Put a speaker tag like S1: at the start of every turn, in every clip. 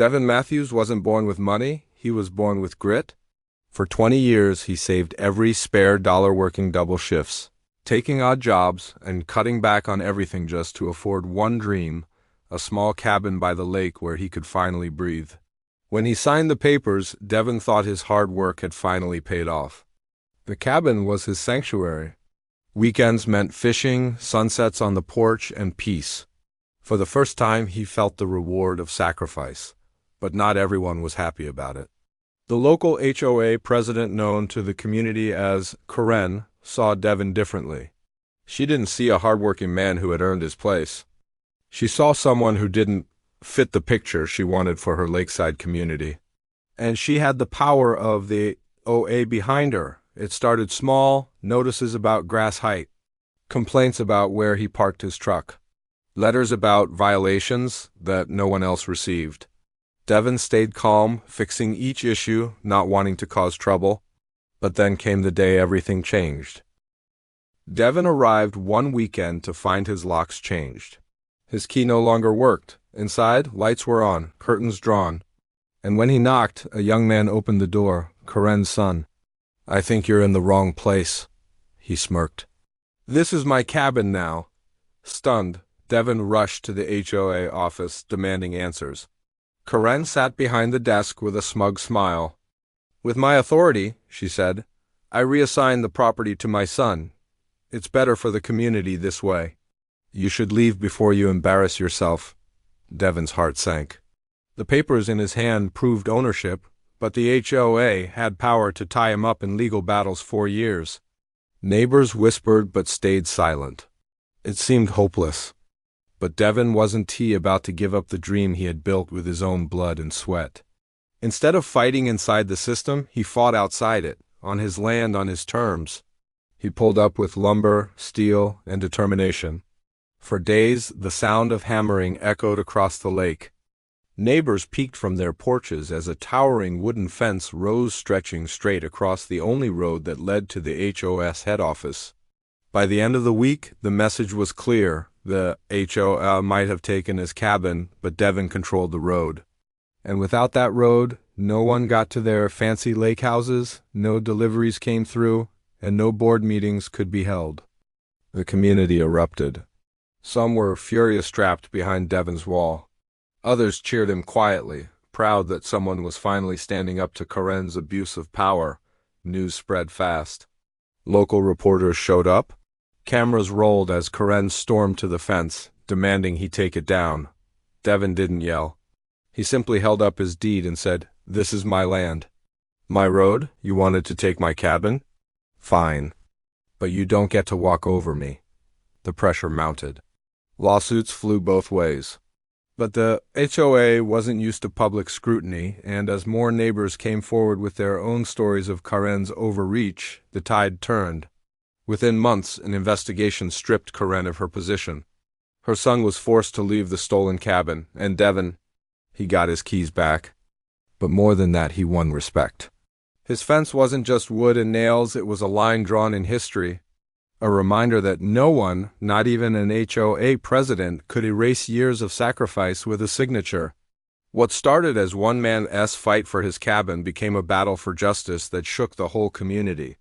S1: Devin Matthews wasn't born with money, he was born with grit. For 20 years, he saved every spare dollar working double shifts, taking odd jobs, and cutting back on everything just to afford one dream, a small cabin by the lake where he could finally breathe. When he signed the papers, Devin thought his hard work had finally paid off. The cabin was his sanctuary. Weekends meant fishing, sunsets on the porch, and peace. For the first time, he felt the reward of sacrifice, but not everyone was happy about it. The local HOA president, known to the community as Karen, saw Devin differently. She didn't see a hardworking man who had earned his place. She saw someone who didn't fit the picture she wanted for her lakeside community. And she had the power of the OA behind her. It started small, notices about grass height, complaints about where he parked his truck, letters about violations that no one else received. Devin stayed calm, fixing each issue, not wanting to cause trouble. But then came the day everything changed. Devin arrived one weekend to find his locks changed. His key no longer worked. Inside, lights were on, curtains drawn. And when he knocked, a young man opened the door, Karen's son. "I think you're in the wrong place," he smirked. "This is my cabin now." Stunned, Devin rushed to the HOA office, demanding answers. Karen sat behind the desk with a smug smile. "With my authority," she said, "I reassign the property to my son. It's better for the community this way." "You should leave before you embarrass yourself." Devin's heart sank. The papers in his hand proved ownership, but the HOA had power to tie him up in legal battles for years. Neighbors whispered but stayed silent. It seemed hopeless. But Devin wasn't about to give up the dream he had built with his own blood and sweat. Instead of fighting inside the system, he fought outside it, on his land, on his terms. He pulled up with lumber, steel, and determination. For days, the sound of hammering echoed across the lake. Neighbors peeked from their porches as a towering wooden fence rose, stretching straight across the only road that led to the HOS head office. By the end of the week, the message was clear. The HOA might have taken his cabin, but Devin controlled the road. And without that road, no one got to their fancy lake houses, no deliveries came through, and no board meetings could be held. The community erupted. Some were furious, trapped behind Devin's wall. Others cheered him quietly, proud that someone was finally standing up to Karen's abuse of power. News spread fast. Local reporters showed up. Cameras rolled as Karen stormed to the fence, demanding he take it down. Devin didn't yell. He simply held up his deed and said, "This is my land." "My road? You wanted to take my cabin? Fine. But you don't get to walk over me." The pressure mounted. Lawsuits flew both ways. But the HOA wasn't used to public scrutiny, and as more neighbors came forward with their own stories of Karen's overreach, the tide turned. Within months, an investigation stripped Karen of her position. Her son was forced to leave the stolen cabin, and Devin, he got his keys back. But more than that, he won respect. His fence wasn't just wood and nails, it was a line drawn in history. A reminder that no one, not even an HOA president, could erase years of sacrifice with a signature. What started as one man's fight for his cabin became a battle for justice that shook the whole community.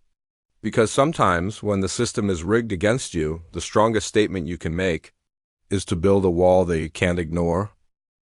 S1: Because sometimes, when the system is rigged against you, the strongest statement you can make is to build a wall that you can't ignore.